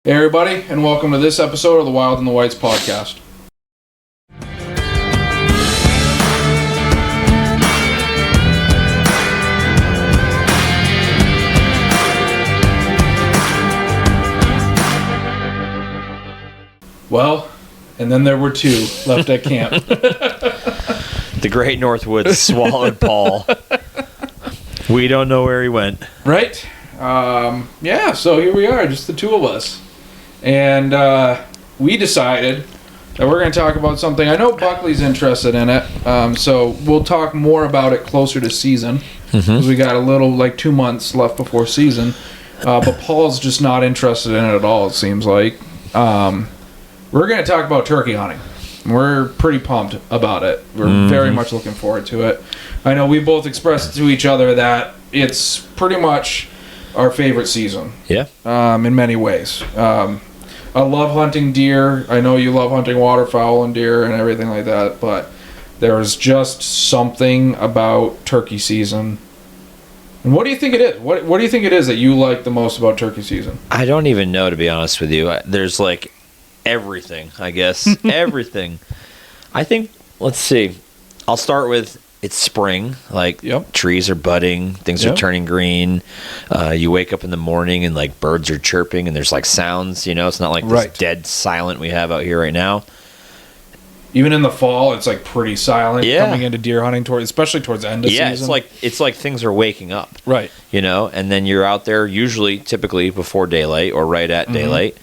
Hey everybody, and welcome to this episode of the Wild and the Whites podcast. Well, and then there were two left at camp. The Great Northwoods swallowed Paul. We don't know where he went. Right? So here we are, just the two of us. And we decided that we're going to talk about something. I know Buckley's interested in it, so we'll talk more about it closer to season. Because we got a little, 2 months left before season. But Paul's just not interested in it at all, it seems like. We're going to talk about turkey hunting. We're pretty pumped about it. We're very much looking forward to it. I know we both expressed to each other that it's pretty much our favorite season. Yeah. In many ways. I love hunting deer. I know you love hunting waterfowl and deer and everything like that, but there's just something about turkey season. And what do you think it is? What do you think it is that you like the most about turkey season? I don't even know, to be honest with you. There's everything, I guess. Everything. I think, let's see. I'll start with it's spring. Trees are budding. Things are turning green. You wake up in the morning and birds are chirping and there's sounds, It's not this dead silent we have out here right now. Even in the fall, it's pretty silent coming into deer hunting, especially towards the end of season. Yeah, it's like things are waking up. Right. And then you're out there typically before daylight or right at daylight.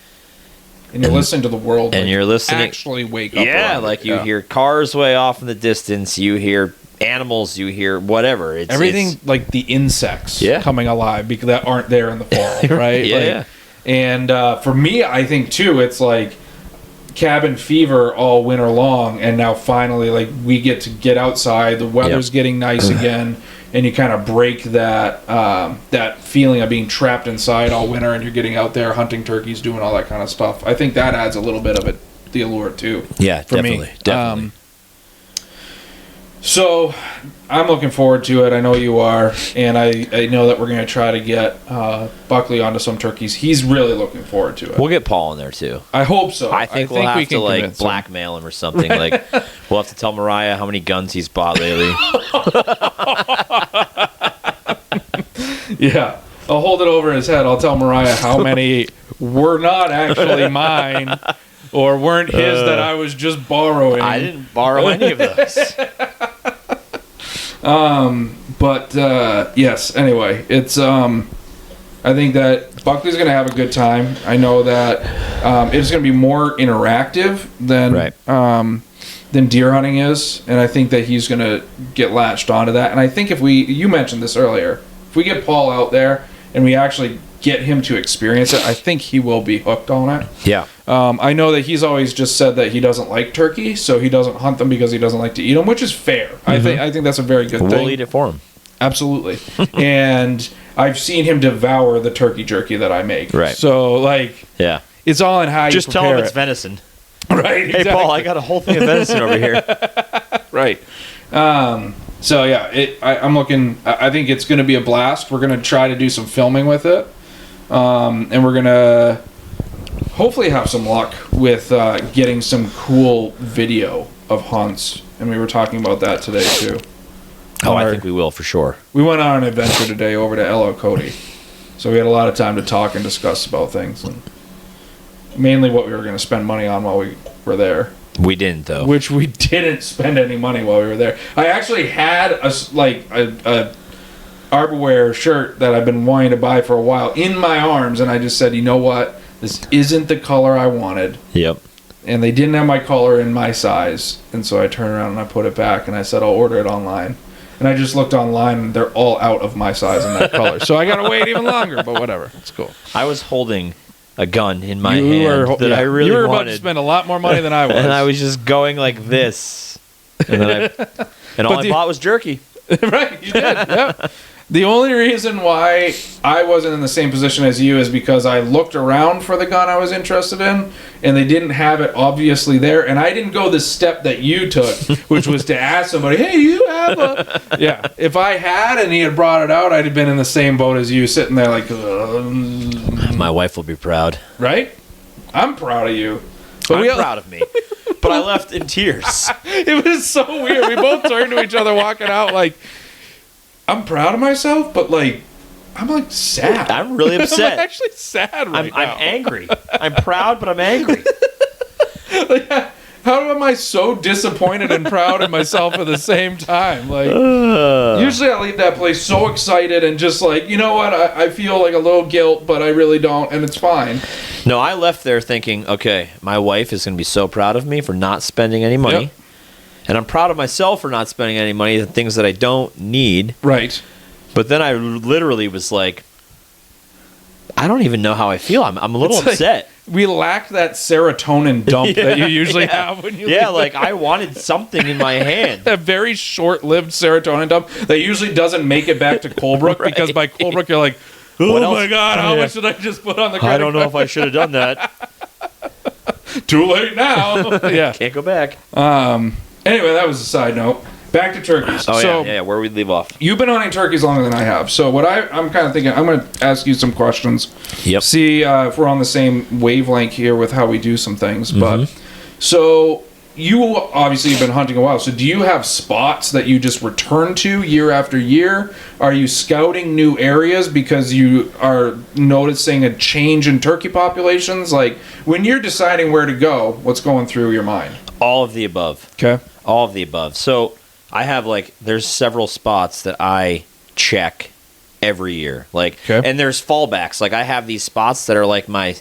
And you're listening to the world. And you're listening. Actually wake up. Yeah, you hear cars way off in the distance. You hear animals. You hear whatever. Everything the insects coming alive because that aren't there in the fall, right? Yeah. And for me, I think too, it's cabin fever all winter long, and now finally we get outside. The weather's getting nice again. And you kind of break that that feeling of being trapped inside all winter, and you're getting out there hunting turkeys, doing all that kind of stuff. I think that adds a little bit of the allure too. Yeah, for definitely, me. Definitely. So I'm looking forward to it. I know you are, and I know that we're going to try to get Buckley onto some turkeys. He's really looking forward to it. We'll get Paul in there too. I hope so. I think we'll have to blackmail him or something. Right. We'll have to tell Mariah how many guns he's bought lately. Yeah. I'll hold it over his head. I'll tell Mariah how many were not actually mine or weren't his that I was just borrowing. I didn't borrow any of those. Yes, anyway, it's I think that Buckley's going to have a good time. I know that it's going to be more interactive than deer hunting is, and I think that he's going to get latched onto that. And I think you mentioned this earlier, if we get Paul out there and we actually get him to experience it, I think he will be hooked on it. Yeah. I know that he's always just said that he doesn't like turkey, so he doesn't hunt them because he doesn't like to eat them, which is fair. Mm-hmm. I think that's a very good thing. We'll eat it for him. Absolutely. And I've seen him devour the turkey jerky that I make. Right. So, it's all in how you just prepare tell him it's venison. Right. Exactly. Hey, Paul, I got a whole thing of venison over here. Right. So, yeah, I'm looking... I think it's going to be a blast. We're going to try to do some filming with it. And we're going to hopefully have some luck with getting some cool video of hunts. And we were talking about that today, too. Oh, I think we will, for sure. We went on an adventure today over to El Cody. So we had a lot of time to talk and discuss about things. And mainly what we were going to spend money on while we were there. We didn't, though. Which we didn't spend any money while we were there. I actually had a Arborwear shirt that I've been wanting to buy for a while in my arms, and I just said, you know what? This isn't the color I wanted. Yep. And they didn't have my color in my size, and so I turned around and I put it back, and I said, I'll order it online. And I just looked online, and they're all out of my size and that color. So I got to wait even longer, but whatever. It's cool. I was holding a gun in my hand that I really wanted. You were about to spend a lot more money than I was. And I was just going like this. And all I bought was jerky. Right, you did, yeah. The only reason why I wasn't in the same position as you is because I looked around for the gun I was interested in, and they didn't have it obviously there, and I didn't go the step that you took, which was to ask somebody, hey, you have a... Yeah, if I had and he had brought it out, I'd have been in the same boat as you, sitting there like... My wife will be proud. Right? I'm proud of you. But I'm proud of me. But I left in tears. It was so weird. We both turned to each other walking out like, I'm proud of myself, but like, I'm like sad. I'm really upset. I'm actually sad right now. I'm angry. I'm proud, but I'm angry. Like, how am I so disappointed and proud of myself at the same time? Like, usually I leave that place so excited and just like, you know what? I feel like a little guilt, but I really don't, and it's fine. No, I left there thinking, okay, my wife is going to be so proud of me for not spending any money. Yep. And I'm proud of myself for not spending any money on things that I don't need. Right. But then I literally was like, I don't even know how I feel. I'm a little upset. Like, we lacked that serotonin dump that you usually have when you leave. Like I wanted something in my hand. A very short-lived serotonin dump that usually doesn't make it back to Colebrook Right. Because by Colebrook you're like, oh my God, how much did I just put on the credit I don't know if I should have done that. Too late now. Yeah. Can't go back. Anyway, that was a side note. Back to turkeys. Oh, so, yeah, where we leave off. You've been hunting turkeys longer than I have. So what I'm kind of thinking, I'm going to ask you some questions. Yep. See if we're on the same wavelength here with how we do some things. But so you obviously have been hunting a while. So do you have spots that you just return to year after year? Are you scouting new areas because you are noticing a change in turkey populations? Like when you're deciding where to go, what's going through your mind? All of the above. Okay. All of the above. So I have there's several spots that I check every year. And there's fallbacks. Like I have these spots that are like my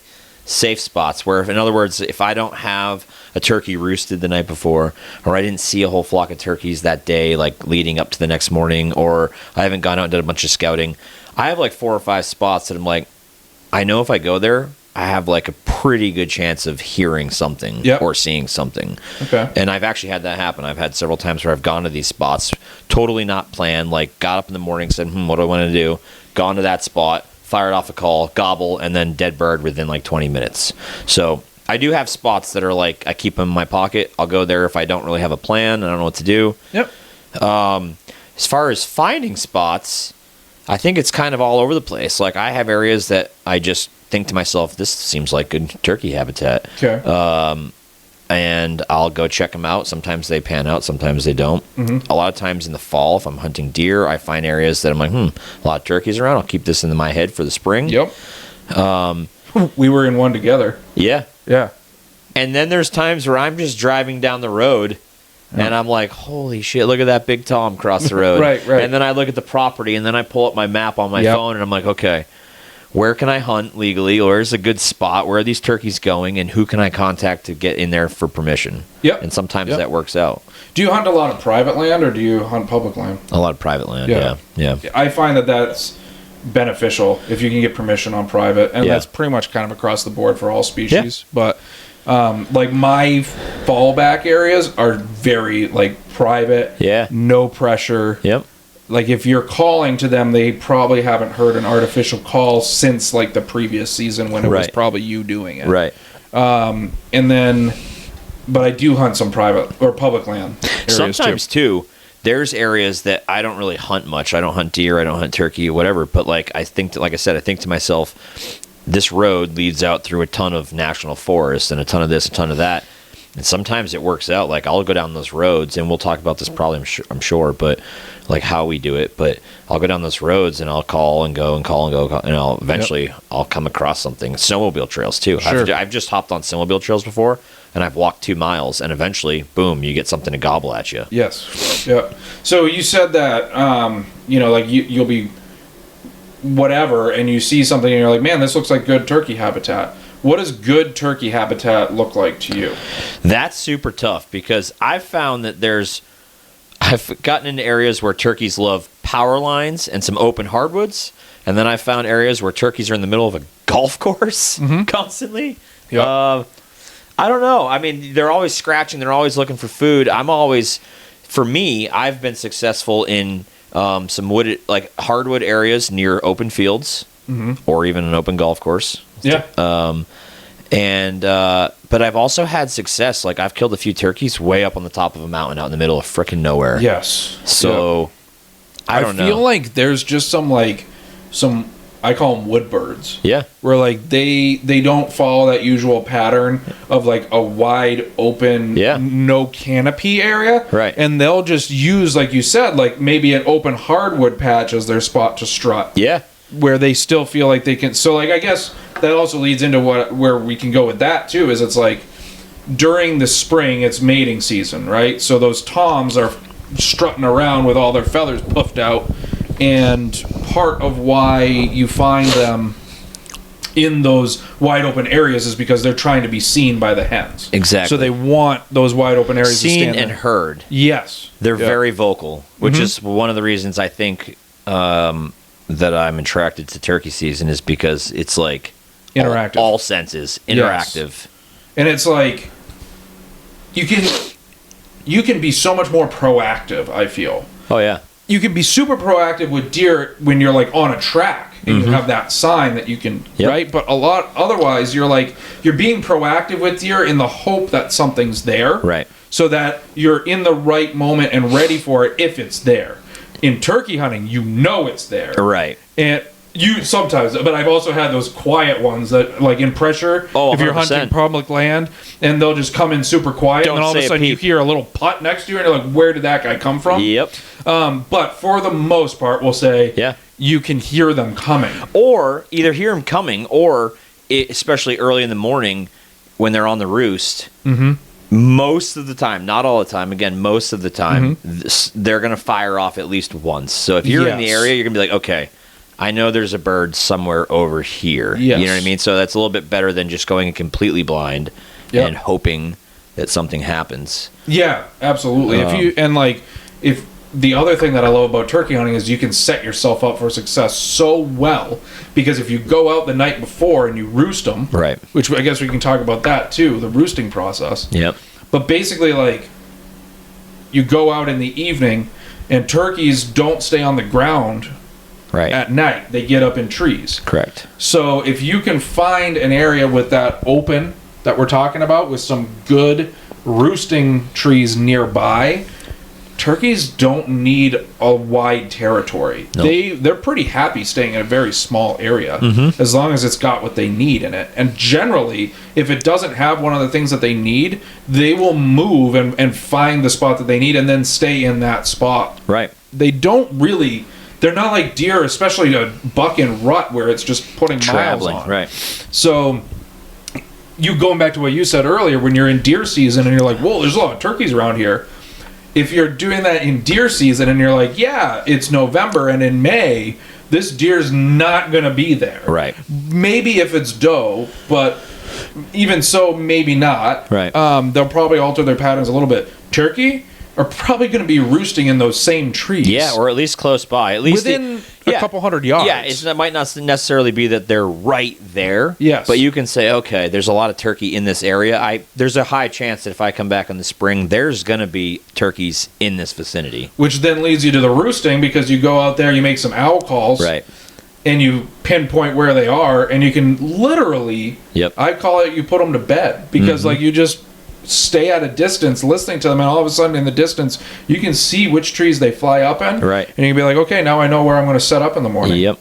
safe spots where, in other words, if I don't have a turkey roosted the night before, or I didn't see a whole flock of turkeys that day, like leading up to the next morning, or I haven't gone out and done a bunch of scouting, I have like 4 or 5 spots that I'm like, I know if I go there, I have like a pretty good chance of hearing something or seeing something. Okay. And I've actually had that happen. I've had several times where I've gone to these spots, totally not planned, like got up in the morning, said, what do I want to do? Gone to that spot, fired off a call, gobble, and then dead bird within like 20 minutes. So I do have spots that are like, I keep them in my pocket. I'll go there if I don't really have a plan. I don't know what to do. Yep. As far as finding spots, I think it's kind of all over the place. Like I have areas that I just think to myself, this seems like good turkey habitat. Okay. And I'll go check them out. Sometimes they pan out, sometimes they don't. A lot of times in the fall, if I'm hunting deer, I find areas that I'm like, a lot of turkeys around. I'll keep this in my head for the spring. Yep. We were in one together. Yeah. Yeah. And then there's times where I'm just driving down the road and I'm like, holy shit, look at that big tom across the road. Right. And then I look at the property and then I pull up my map on my phone and I'm like, okay, where can I hunt legally? Where's a good spot? Where are these turkeys going? And who can I contact to get in there for permission? Yep. And sometimes that works out. Do you hunt a lot of private land or do you hunt public land? A lot of private land, yeah. I find that that's beneficial if you can get permission on private. And that's pretty much kind of across the board for all species. But like my fallback areas are very like private. Yeah. No pressure. Yep. Like if you're calling to them, they probably haven't heard an artificial call since like the previous season when it was probably you doing it. Right. And then, but I do hunt some private or public land areas sometimes too. There's areas that I don't really hunt much. I don't hunt deer. I don't hunt turkey, whatever. But like I think to myself, this road leads out through a ton of national forests and a ton of this, a ton of that. And sometimes it works out. Like I'll go down those roads, and we'll talk about this probably, I'm sure, but like how we do it. But I'll go down those roads, and I'll call and go, and I'll eventually I'll come across something. Snowmobile trails too. Sure. I've just hopped on snowmobile trails before, and I've walked 2 miles, and eventually, boom, you get something to gobble at you. Yes. Yeah. So you said that like you'll be whatever, and you see something, and you're like, man, this looks like good turkey habitat. What does good turkey habitat look like to you? That's super tough because I've found that I've gotten into areas where turkeys love power lines and some open hardwoods. And then I've found areas where turkeys are in the middle of a golf course constantly. Yep. I don't know. I mean, they're always scratching. They're always looking for food. For me, I've been successful in some hardwood areas near open fields or even an open golf course. Yeah. But I've also had success. Like I've killed a few turkeys way up on the top of a mountain out in the middle of frickin' nowhere. Yes. So I don't know. I feel like there's just some I call them wood birds. Yeah. Where like they don't follow that usual pattern of like a wide open, no canopy area. Right. And they'll just use, like you said, like maybe an open hardwood patch as their spot to strut. Yeah. Where they still feel like they can. So like I guess that also leads into where we can go with that too. Is it's like during the spring it's mating season, right? So those toms are strutting around with all their feathers puffed out. And part of why you find them in those wide open areas is because they're trying to be seen by the hens. Exactly. So they want those wide open areas seen to stand and there. heard. Yes. They're very vocal, which is one of the reasons I think that I'm attracted to turkey season is because it's like interactive. All senses interactive. Yes. And it's like you can be so much more proactive, I feel. Oh yeah. You can be super proactive with deer when you're like on a track and you have that sign that you can, right? But otherwise you're being proactive with deer in the hope that something's there. Right. So that you're in the right moment and ready for it if it's there. In turkey hunting, you know it's there. Right. And you sometimes, but I've also had those quiet ones that, like in pressure, if you're hunting public land, and they'll just come in super quiet, and then all of a sudden you hear a little putt next to you, and you're like, where did that guy come from? Yep. But for the most part, we'll say you can hear them coming. Or either hear them coming, or especially early in the morning when they're on the roost, most of the time, not all the time, again, most of the time, they're going to fire off at least once. So if you're in the area, you're going to be like, okay, I know there's a bird somewhere over here. Yes. You know what I mean? So that's a little bit better than just going completely blind and hoping that something happens. Yeah, absolutely. If the other thing that I love about turkey hunting is you can set yourself up for success so well, because if you go out the night before and you roost them, right? Which I guess we can talk about that too, the roosting process. Yep. But basically, like, you go out in the evening, and turkeys don't stay on the ground. Right. At night, they get up in trees. Correct. So if you can find an area with that open that we're talking about, with some good roosting trees nearby, turkeys don't need a wide territory. Nope. They're pretty happy staying in a very small area as long as it's got what they need in it. And generally, if it doesn't have one of the things that they need, they will move and find the spot that they need and then stay in that spot. Right. They don't really... They're not like deer, especially a buck in rut where it's just putting miles on. Right. So, you going back to what you said earlier, when you're in deer season and you're like, whoa, there's a lot of turkeys around here. If you're doing that in deer season and you're like, yeah, it's November and in May, this deer's not going to be there. Right. Maybe if it's doe, but even so, maybe not. Right. They'll probably alter their patterns a little bit. Turkey are probably going to be roosting in those same trees. Yeah, or at least close by. At least within a couple hundred yards. Yeah, it might not necessarily be that they're right there. Yes. But you can say, okay, there's a lot of turkey in this area. There's a high chance that if I come back in the spring, there's going to be turkeys in this vicinity. Which then leads you to the roosting, because you go out there, you make some owl calls. Right. And you pinpoint where they are, and you can literally, I call it, you put them to bed. Because, like, you just stay at a distance listening to them, and all of a sudden in the distance you can see which trees they fly up in, right? And you can be like, okay, now I know where I'm going to set up in the morning. Yep.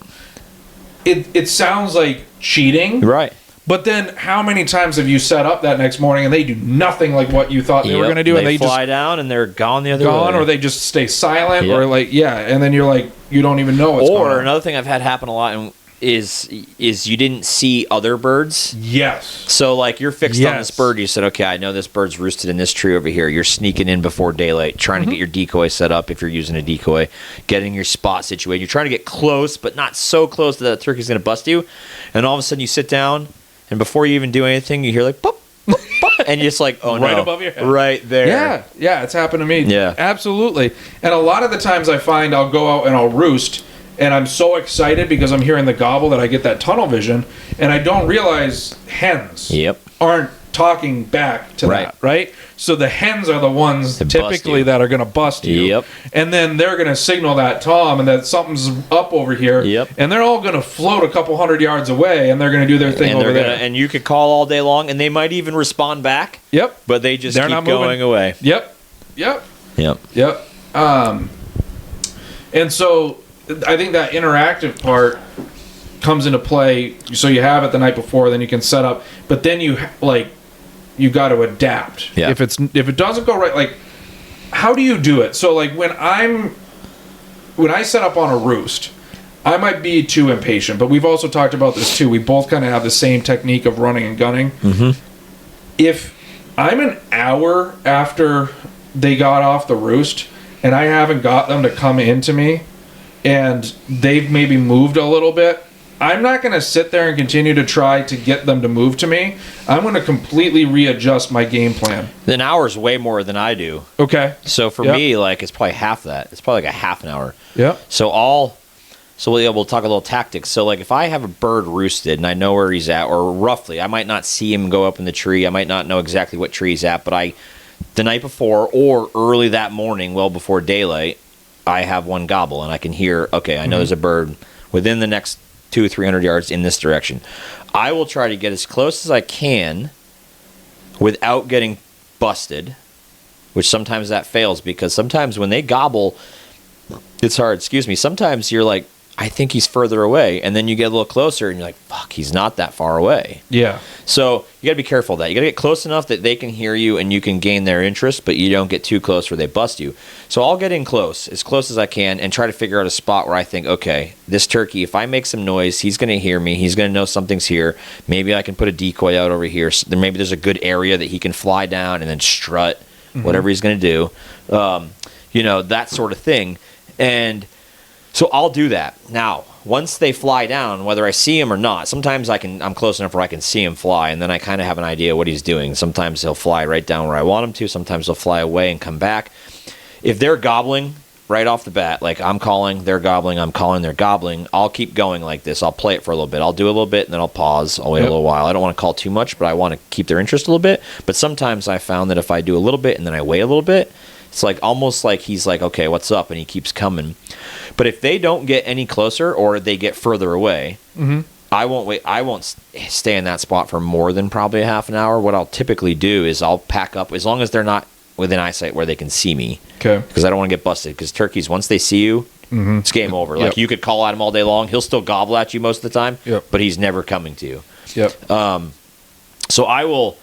It sounds like cheating, right? But then how many times have you set up that next morning and they do nothing like what you thought they were going to do, and they fly down and they're gone the other way, or they just stay silent, or and then you're like, you don't even know what's going on. Or another thing I've had happen a lot is you didn't see other birds. Yes. So like you're fixed on this bird. You said, okay, I know this bird's roosted in this tree over here. You're sneaking in before daylight, trying to get your decoy set up if you're using a decoy, getting your spot situated. You're trying to get close, but not so close that the turkey's going to bust you. And all of a sudden you sit down, and before you even do anything, you hear like, pop, pop, pop, and you're just like, oh no. Right above your head. Right there. Yeah, it's happened to me. Yeah. Absolutely. And a lot of the times I find I'll go out and I'll roost, and I'm so excited because I'm hearing the gobble that I get that tunnel vision, and I don't realize hens aren't talking back to that, right? So the hens are the ones typically that are going to bust you. And then they're going to signal that tom and that something's up over here. And they're all going to float a couple hundred yards away, and they're going to do their thing over there. And you could call all day long, and they might even respond back. But they just keep going away. And so I think that interactive part comes into play. So you have it the night before, then you can set up. But then you got to adapt. Yeah. If it doesn't go right, like, how do you do it? So like when I set up on a roost, I might be too impatient, but we've also talked about this too. We both kind of have the same technique of running and gunning. Mm-hmm. If I'm an hour after they got off the roost and I haven't got them to come into me and they've maybe moved a little bit, I'm not going to sit there and continue to try to get them to move to me. I'm going to completely readjust my game plan. An hour's way more than I do. Okay. So for me, like, it's probably half that. It's probably like a half an hour. Yeah. So we'll talk a little tactics. So like if I have a bird roosted and I know where he's at, or roughly, I might not see him go up in the tree. I might not know exactly what tree he's at, but the night before or early that morning, well before daylight, I have one gobble and I can hear, okay, I know there's a bird within the next 200-300 yards in this direction. I will try to get as close as I can without getting busted, which sometimes that fails because sometimes when they gobble, it's hard. Sometimes you're like, I think he's further away, and then you get a little closer and you're like, fuck, he's not that far away. Yeah. So you got to be careful of that. You got to get close enough that they can hear you and you can gain their interest, but you don't get too close where they bust you. So I'll get in close as I can, and try to figure out a spot where I think, okay, this turkey, if I make some noise, he's going to hear me. He's going to know something's here. Maybe I can put a decoy out over here. So maybe there's a good area that he can fly down and then strut, whatever he's going to do. That sort of thing. And so I'll do that. Now, once they fly down, whether I see him or not, sometimes I'm close enough where I can see him fly, and then I kind of have an idea what he's doing. Sometimes he'll fly right down where I want him to. Sometimes he'll fly away and come back. If they're gobbling right off the bat, like I'm calling, they're gobbling, I'm calling, they're gobbling, I'll keep going like this. I'll play it for a little bit. I'll do a little bit, and then I'll pause. I'll wait a little while. I don't want to call too much, but I want to keep their interest a little bit. But sometimes I found that if I do a little bit and then I wait a little bit, it's like almost like he's like, okay, what's up? And he keeps coming. But if they don't get any closer or they get further away, I won't wait. I won't stay in that spot for more than probably a half an hour. What I'll typically do is I'll pack up as long as they're not within eyesight where they can see me. Okay. Because I don't want to get busted. Because turkeys, once they see you, it's game over. Like you could call at him all day long. He'll still gobble at you most of the time, but he's never coming to you. Yep. So I will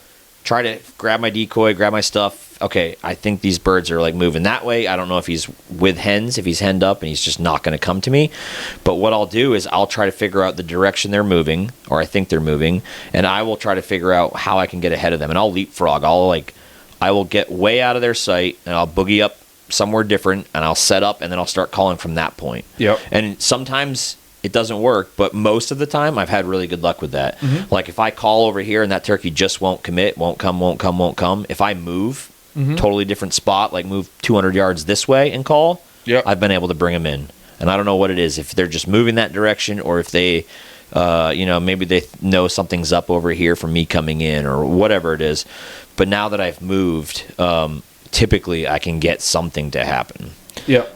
try to grab my decoy, grab my stuff. Okay, I think these birds are like moving that way. I don't know if he's with hens, if he's henned up and he's just not going to come to me. But what I'll do is I'll try to figure out the direction they're moving, or I think they're moving, and I will try to figure out how I can get ahead of them. And I'll leapfrog. I will get way out of their sight and I'll boogie up somewhere different and I'll set up and then I'll start calling from that point. Yep. And sometimes it doesn't work, but most of the time I've had really good luck with that. Like if I call over here and that turkey just won't commit, won't come. If I move, totally different spot, like move 200 yards this way and call, I've been able to bring them in. And I don't know what it is, if they're just moving that direction or if they, maybe they know something's up over here from me coming in or whatever it is. But now that I've moved, typically I can get something to happen. Yeah.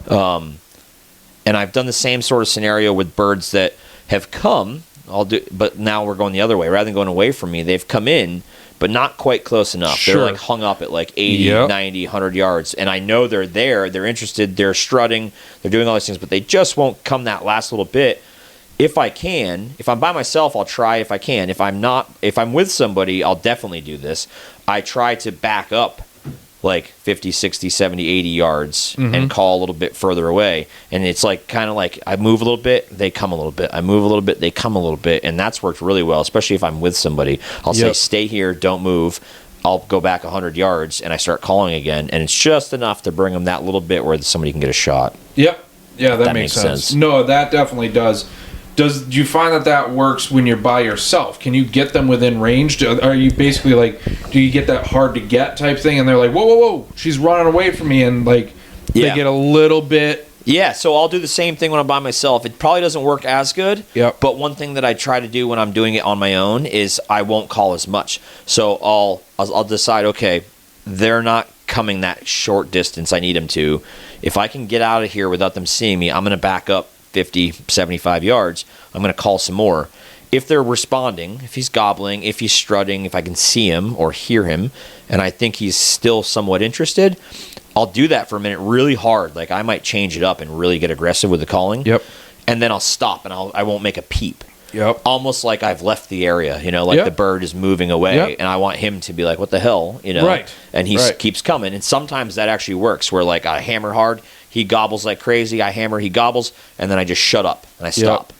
And I've done the same sort of scenario with birds that have come. But now we're going the other way. Rather than going away from me, they've come in, but not quite close enough. Sure. They're like hung up at like 80, 90, 100 yards. And I know they're there. They're interested. They're strutting. They're doing all these things, but they just won't come that last little bit. If I can, if I'm by myself, I'll try if I can. If I'm with somebody, I'll definitely do this. I try to back up like 50, 60, 70, 80 yards and call a little bit further away. And it's like kind of like I move a little bit, they come a little bit. I move a little bit, they come a little bit. And that's worked really well, especially if I'm with somebody. I'll say, stay here, don't move. I'll go back 100 yards and I start calling again. And it's just enough to bring them that little bit where somebody can get a shot. Yep. Yeah, that makes sense. No, that definitely does. Do you find that works when you're by yourself? Can you get them within range? Are you basically like, do you get that hard to get type thing and they're like, whoa, she's running away from me, and like they get a little bit? Yeah, so I'll do the same thing when I'm by myself. It probably doesn't work as good, but one thing that I try to do when I'm doing it on my own is I won't call as much. So I'll decide, okay, they're not coming that short distance I need them to. If I can get out of here without them seeing me, I'm going to back up 50, 75 yards, I'm going to call some more. If they're responding, if he's gobbling, if he's strutting, if I can see him or hear him, and I think he's still somewhat interested, I'll do that for a minute really hard. Like I might change it up and really get aggressive with the calling. Yep. And then I'll stop and I won't make a peep. Yep. almost like I've left the area, like Yep. the bird is moving away, Yep. and I want him to be like, what the hell, Right. And he Right. keeps coming, and sometimes that actually works, where like I hammer hard, he gobbles like crazy, I hammer, he gobbles, and then I just shut up and I stop.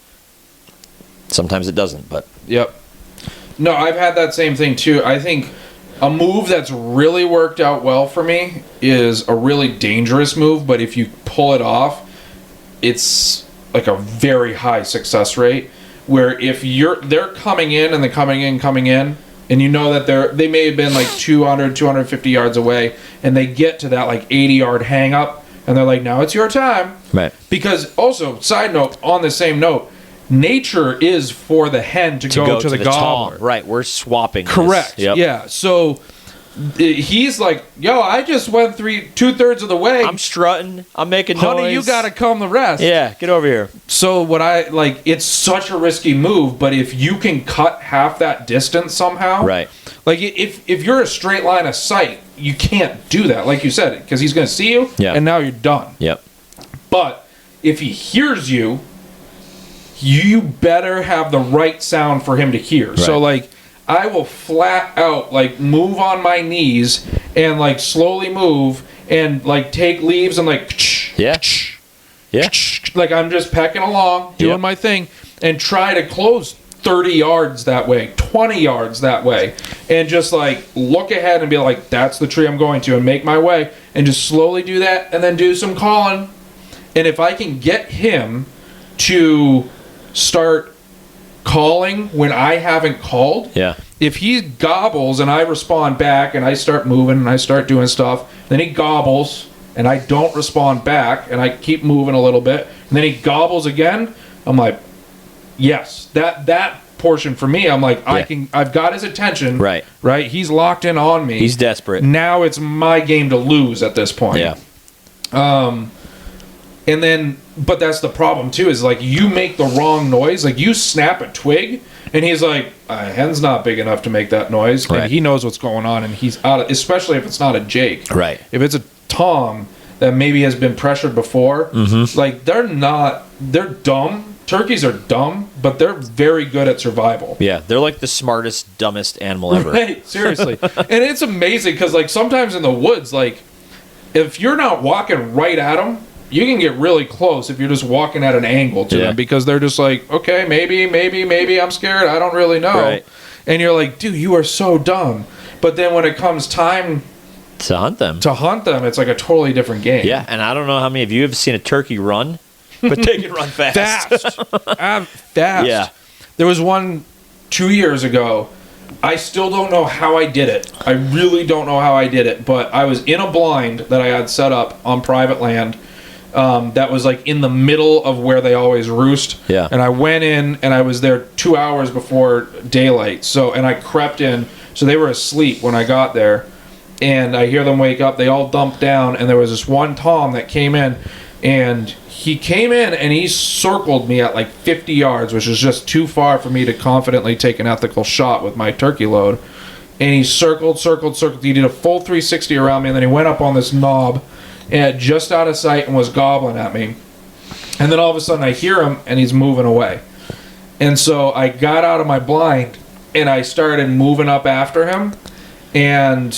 Sometimes it doesn't, but Yep. No, I've had that same thing too. I think a move that's really worked out well for me is a really dangerous move, but if you pull it off, it's like a very high success rate. Where if they're coming in and they're coming in, and you know that they may have been like 200, 250 yards away, and they get to that like 80-yard hang up, and they're like, now it's your time. right. Because also, side note, on the same note, nature is for the hen to go to the gobbler. tom. Right, we're swapping. this. Correct. Yep. Yeah. So he's like, yo, I just went 2/3 of the way. I'm strutting. I'm making noise. Honey, you gotta come the rest. Yeah, get over here. So what I like, it's such a risky move, but if you can cut half that distance somehow, Right. Like if you're a straight line of sight, you can't do that, like you said, because he's gonna see you, Yeah. and now you're done. Yep. But if he hears you, you better have the right sound for him to hear. So Right. like I will flat out like move on my knees and like slowly move and like take leaves and like Yeah. Yeah. like I'm just pecking along, doing Yep. my thing, and try to close 30 yards that way, 20 yards that way, and just like look ahead and be like, that's the tree I'm going to, and make my way, and just slowly do that, and then do some calling. And if I can get him to start calling when I haven't called, Yeah. if he gobbles and I respond back and I start moving and I start doing stuff, then he gobbles and I don't respond back and I keep moving a little bit, and then he gobbles again, I'm like, yes, that portion for me, I'm like, Yeah. I've got his attention. Right. Right? He's locked in on me. He's desperate. Now it's my game to lose at this point. Yeah. And then, but that's the problem too, is like you make the wrong noise, like you snap a twig, and he's like, hen's not big enough to make that noise, Right. and he knows what's going on, and he's out of, especially if it's not a Jake. Right. If it's a Tom that maybe has been pressured before, like they're dumb. Turkeys are dumb, but they're very good at survival. Yeah. They're like the smartest, dumbest animal ever. Right, seriously. And it's amazing because like sometimes in the woods, like if you're not walking right at them, you can get really close if you're just walking at an angle to Yeah. them, because they're just like, okay, maybe I'm scared, I don't really know. Right. And you're like, dude, you are so dumb. But then when it comes time To hunt them. to hunt them, it's like a totally different game. Yeah, and I don't know how many of you have seen a turkey run, but they can run fast. Fast. Yeah. There was one 2 years ago. I still don't know how I did it. I really don't know how I did it. But I was in a blind that I had set up on private land. That was like in the middle of where they always roost. Yeah. And I went in and I was there 2 hours before daylight. And I crept in. So they were asleep when I got there. And I hear them wake up. They all dumped down. And there was this one Tom that came in. And he came in and he circled me at like 50 yards, which is just too far for me to confidently take an ethical shot with my turkey load. And he circled. He did a full 360 around me. And then he went up on this knob and just out of sight and was gobbling at me. And then all of a sudden I hear him and he's moving away. And so I got out of my blind and I started moving up after him. And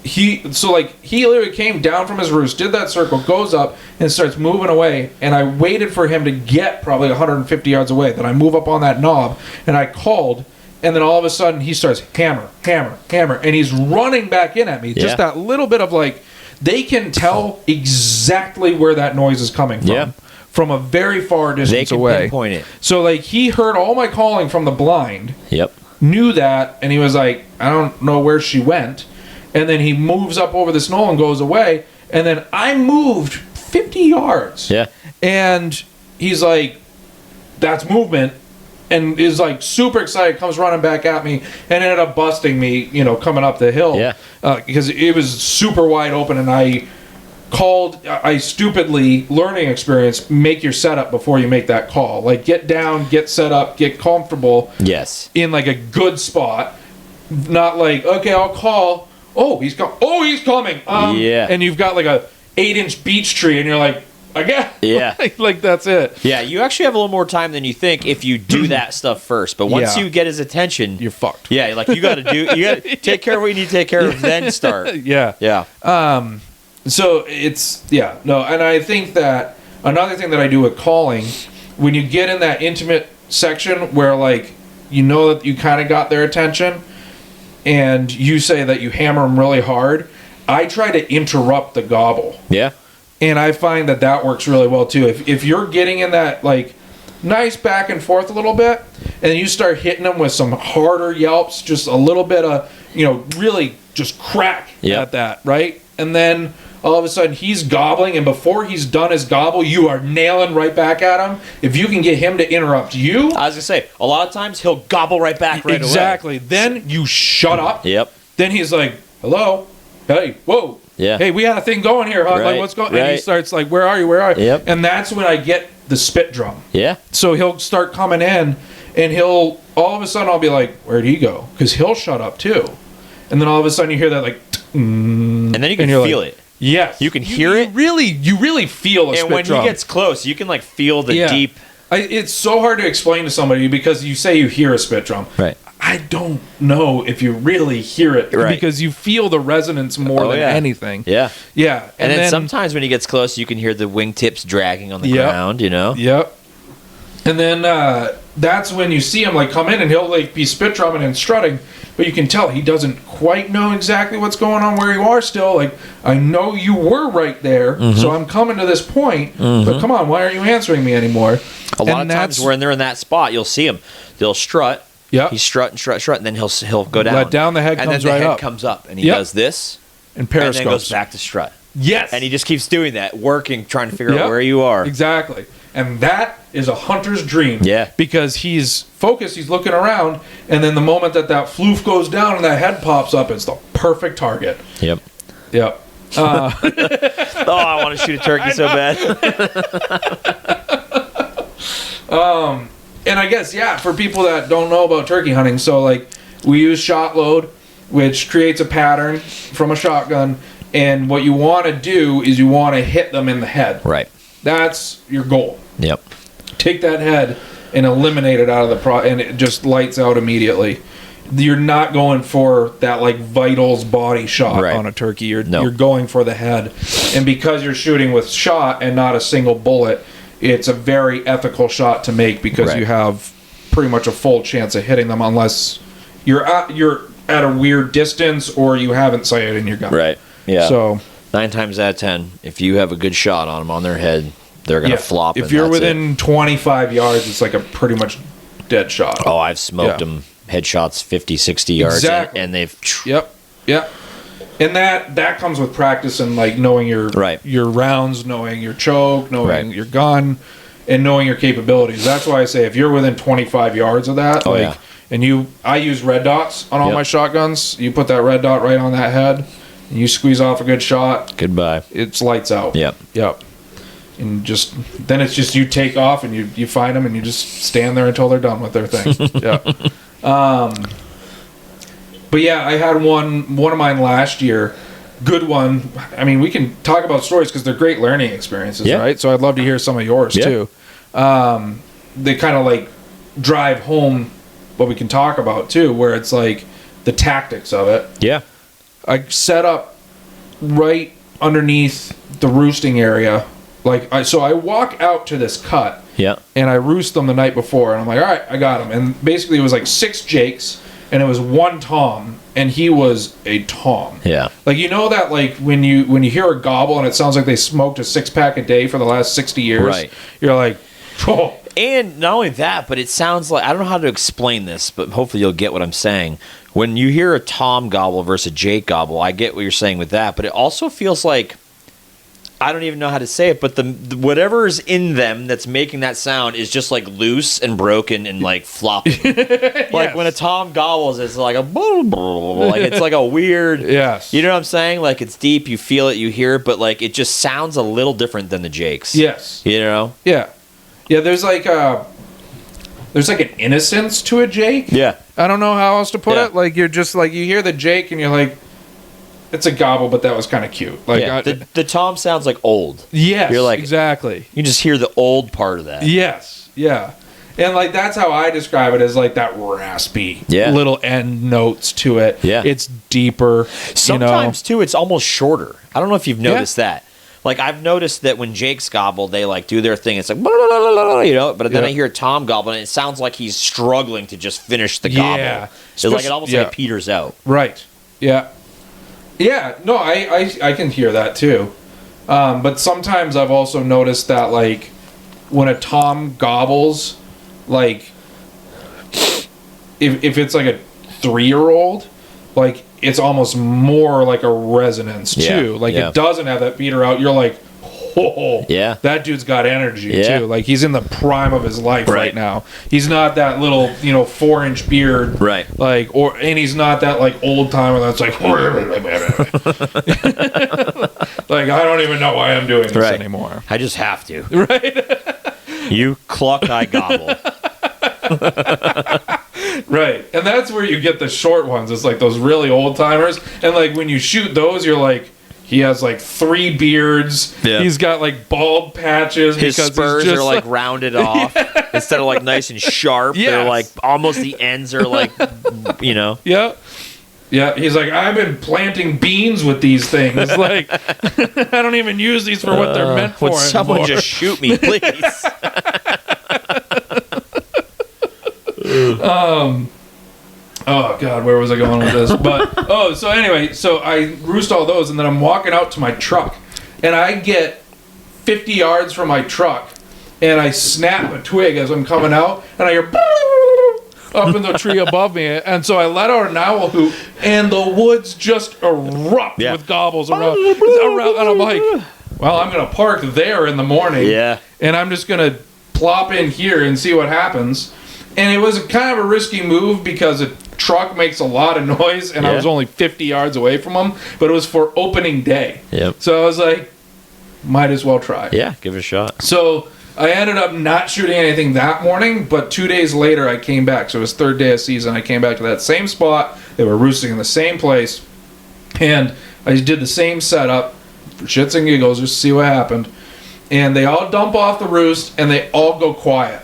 he literally came down from his roost, did that circle, goes up and starts moving away. And I waited for him to get probably 150 yards away. Then I move up on that knob and I called. And then all of a sudden he starts hammer. And he's running back in at me. Yeah. Just that little bit of like, they can tell exactly where that noise is coming from. Yeah. From a very far They distance can away. pinpoint it. So like he heard all my calling from the blind, Yep. knew that, and he was like, I don't know where she went. And then he moves up over this knoll and goes away. And then I moved 50 yards. Yeah. And he's like, that's movement. And is like super excited, comes running back at me, and ended up busting me, coming up the hill. Yeah. Because it was super wide open, and I stupidly, learning experience, make your setup before you make that call. Like, get down, get set up, get comfortable Yes. in like a good spot. Not like, okay, I'll call. Oh, he's coming. Yeah. And you've got like a 8-inch beech tree, and you're like, I guess. Yeah. like that's it. Yeah, you actually have a little more time than you think if you do that stuff first. But once Yeah. you get his attention, You're fucked. yeah, like you got to take care of what you need to take care of, then start. Yeah. Yeah. So it's no, and I think that another thing that I do with calling, when you get in that intimate section where like you know that you kind of got their attention, and you say that you hammer them really hard, I try to interrupt the gobble. Yeah. And I find that that works really well too. If you're getting in that like nice back and forth a little bit, and you start hitting them with some harder yelps, just a little bit of, really just crack at that, right? And then all of a sudden he's gobbling, and before he's done his gobble, you are nailing right back at him. If you can get him to interrupt you, I was gonna say, a lot of times he'll gobble right back right away. Exactly. Then you shut up. Yep. Then he's like, hello, hey, whoa. Yeah. Hey, we had a thing going here, huh? Right, Like, what's going on? And he right. starts like, where are you? Where are you? Yep. And that's when I get the spit drum. Yeah. So he'll start coming in, and all of a sudden I'll be like, where'd he go? Because he'll shut up too. And then all of a sudden you hear that like, And then you can feel it. Yes. You can hear it. You really feel a And spit when drum. he gets close, you can like feel the deep. It's so hard to explain to somebody because you say you hear a spit drum. Right. I don't know if you really hear it because you feel the resonance more than anything. Yeah. Yeah. And then sometimes when he gets close, you can hear the wingtips dragging on the ground, Yep. And then that's when you see him like come in, and he'll like be spit drumming and strutting, but you can tell he doesn't quite know exactly what's going on where you are still. Like, I know you were right there, so I'm coming to this point, but come on, why aren't you answering me anymore? A lot of times when they're in that spot, you'll see him. They'll strut. Yeah. He's strut, and then he'll go down. Let down, the head and comes then right the head up. comes up, and he does this, and periscopes. And then goes back to strut. Yes. And he just keeps doing that, working, trying to figure out where you are. Exactly. And that is a hunter's dream. Yeah. Because he's focused, he's looking around, and then the moment that floof goes down and that head pops up, it's the perfect target. Yep. Yep. Oh, I want to shoot a turkey so bad. And I guess, for people that don't know about turkey hunting, so like we use shot load, which creates a pattern from a shotgun, and what you want to do is you want to hit them in the head. Right. That's your goal. Yep. Take that head and eliminate it out of and it just lights out immediately. You're not going for that like vitals body shot on a turkey. You're going for the head. And because you're shooting with shot and not a single bullet, it's a very ethical shot to make because you have pretty much a full chance of hitting them unless you're at a weird distance or you haven't sighted in your gun. Right. Yeah. So 9 times out of 10, if you have a good shot on them on their head, they're going to flop. If you're within 25 yards, it's like a pretty much dead shot. Oh, I've smoked them headshots 50, 60 yards. Exactly. And they've... Yep. And that comes with practice and like knowing your rounds, knowing your choke, knowing your gun, and knowing your capabilities. That's why I say if you're within 25 yards of that, and I use red dots on all my shotguns. You put that red dot right on that head, and you squeeze off a good shot. Goodbye. It's lights out. Yep. And then it's just you take off and you find them and you just stand there until they're done with their thing. But I had one of mine last year. Good one. I mean, we can talk about stories because they're great learning experiences, right? So I'd love to hear some of yours too. They kind of like drive home what we can talk about too, where it's like the tactics of it. Yeah. I set up right underneath the roosting area. So I walk out to this cut. Yeah. And I roost them the night before, and I'm like, all right, I got them. And basically, it was like 6 Jakes, and it was 1 Tom, and he was a Tom. Yeah. Like that, like when you hear a gobble and it sounds like they smoked a 6-pack a day for the last 60 years. Right. You're like, oh. And not only that, but it sounds like, I don't know how to explain this, but hopefully you'll get what I'm saying. When you hear a Tom gobble versus a Jake gobble, I get what you're saying with that, but it also feels like, I don't even know how to say it, but the whatever's in them that's making that sound is just like loose and broken and like flopping. Like when a Tom gobbles, it's like a like it's like a weird. Yes. You know what I'm saying? Like it's deep, you feel it, you hear it, but like it just sounds a little different than the Jakes. Yes. You know? Yeah. Yeah. There's like an innocence to a Jake. Yeah. I don't know how else to put it. Like you're just like you hear the Jake and you're like, it's a gobble, but that was kind of cute. Like Yeah, the tom sounds like old. yes, You're like, exactly. You just hear the old part of that. Yes, yeah. And like that's how I describe it, as like that raspy little end notes to it. Yeah. It's deeper. Sometimes too it's almost shorter. I don't know if you've noticed that. Like I've noticed that when Jake's gobble, they like do their thing. It's like but then I hear Tom gobble and it sounds like he's struggling to just finish the gobble. It's like it almost like peters out. Right. Yeah. Yeah. No, I can hear that too. But sometimes I've also noticed that like when a tom gobbles, like if it's like a 3-year-old, like it's almost more like a resonance too. Like it doesn't have that peter out. You're like, oh, that dude's got energy too. Like he's in the prime of his life right now. He's not that little 4-inch beard, right? Like and he's not that like old timer that's like, like I don't even know why I'm doing this anymore. I just have to. Right. You cluck, I gobble. Right. And that's where you get the short ones. It's like those really old timers. And like when you shoot those, you're like, he has like 3 beards. Yeah. He's got like bald patches. His spurs are like rounded off instead of like nice and sharp. Yes. They're like almost the ends are like, Yeah. Yeah, he's like, I've been planting beans with these things. Like, I don't even use these for what they're meant for. Would someone just shoot me, please? Oh God, where was I going with this? But so anyway, so I roost all those, and then I'm walking out to my truck, and I get 50 yards from my truck, and I snap a twig as I'm coming out, and I hear up in the tree above me, and so I let out an owl hoot, and the woods just erupt with gobbles around, and I'm like, well, I'm gonna park there in the morning, and I'm just gonna plop in here and see what happens. And it was kind of a risky move because a truck makes a lot of noise, and I was only 50 yards away from them, but it was for opening day. So I was like, might as well try. Yeah, give it a shot. So I ended up not shooting anything that morning, but 2 days later I came back. So it was 3rd day of season. I came back to that same spot. They were roosting in the same place, and I did the same setup for shits and giggles just to see what happened. And they all dump off the roost, and they all go quiet.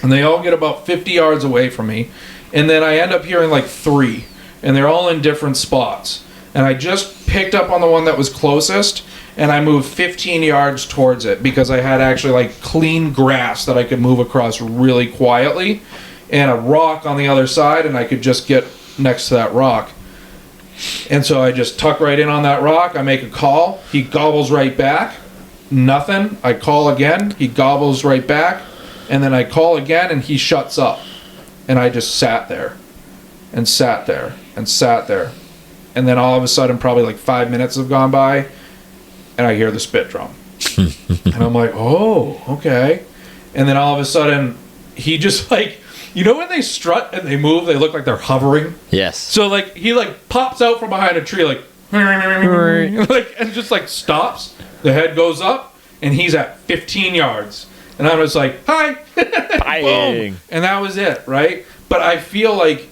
And they all get about 50 yards away from me. And then I end up hearing like 3. And they're all in different spots. And I just picked up on the one that was closest. And I moved 15 yards towards it. Because I had actually like clean grass that I could move across really quietly. And a rock on the other side. And I could just get next to that rock. And so I just tuck right in on that rock. I make a call. He gobbles right back. Nothing. I call again. He gobbles right back. And then I call again, and he shuts up. And I just sat there. And sat there. And sat there. And then all of a sudden, probably like 5 minutes have gone by, and I hear the spit drum. And I'm like, oh, okay. And then all of a sudden, he just like, when they strut and they move, they look like they're hovering? Yes. So like, he like pops out from behind a tree, like, and just like stops. The head goes up, and he's at 15 yards. And I was like, hi. Boom. And that was it, right? But I feel like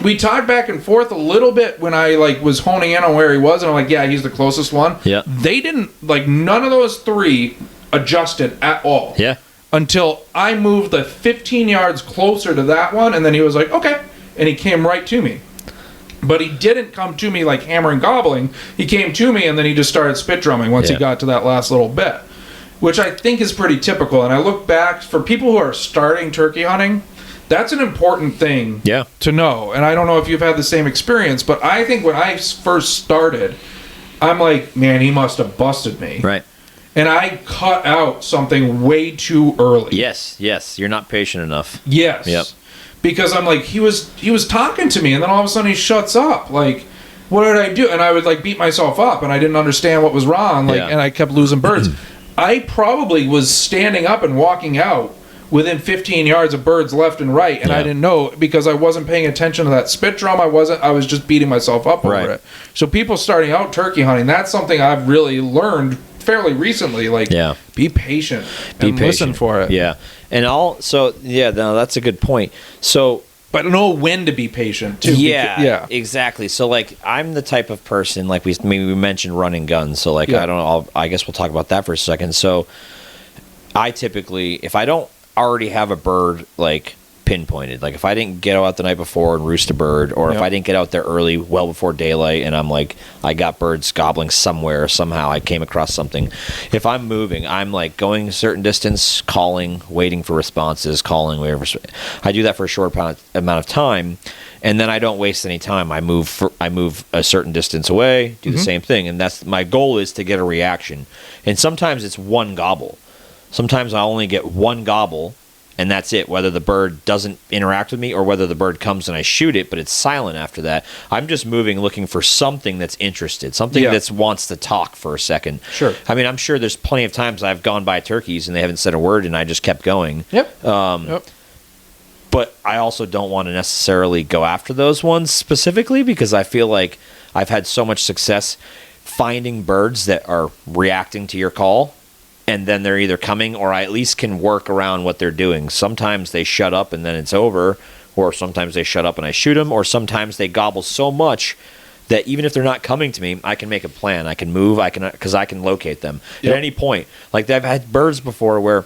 we talked back and forth a little bit when I like was honing in on where he was, and I'm like, yeah, he's the closest one. Yeah. They didn't, like, none of those 3 adjusted at all. Yeah. Until I moved the 15 yards closer to that one, and then he was like, okay. And he came right to me. But he didn't come to me like hammering gobbling. He came to me, and then he just started spit drumming once he got to that last little bit. Which I think is pretty typical. And I look back, for people who are starting turkey hunting, that's an important thing to know. And I don't know if you've had the same experience, but I think when I first started, I'm like, man, he must have busted me. Right. And I cut out something way too early. Yes. You're not patient enough. Yes. Yep. Because I'm like, he was talking to me, and then all of a sudden he shuts up. Like, what did I do? And I would like beat myself up, and I didn't understand what was wrong. Like, and I kept losing birds. I probably was standing up and walking out within 15 yards of birds left and right, and I didn't know because I wasn't paying attention to that spit drum. I was just beating myself up over it. So people starting out turkey hunting, that's something I've really learned fairly recently. Like, be patient and listen for it. Yeah. And no, that's a good point. So but know when to be patient too. Yeah, exactly. So like, I'm the type of person, like we mentioned running guns. So like, I don't know. I guess we'll talk about that for a second. So I typically, if I don't already have a bird like pinpointed, like if I didn't get out the night before and roost a bird, or if I didn't get out there early, well before daylight, and I'm like, I got birds gobbling somewhere, somehow I came across something. If I'm moving, I'm like going a certain distance, calling, waiting for responses, calling, waiting for. I do that for a short amount of time, and then I don't waste any time. I move a certain distance away, do the same thing, and that's my goal, is to get a reaction. And sometimes it's one gobble. Sometimes I only get one gobble, and that's it, whether the bird doesn't interact with me or whether the bird comes and I shoot it, but it's silent after that. I'm just moving, looking for something that's interested, something that wants to talk for a second. Sure. I mean, I'm sure there's plenty of times I've gone by turkeys and they haven't said a word and I just kept going. But I also don't want to necessarily go after those ones specifically, because I feel like I've had so much success finding birds that are reacting to your call. And then they're either coming, or I at least can work around what they're doing. Sometimes they shut up and then it's over, or sometimes they shut up and I shoot them, or sometimes they gobble so much that even if they're not coming to me, I can make a plan. I can move, because I can locate them at any point. Like, I've had birds before where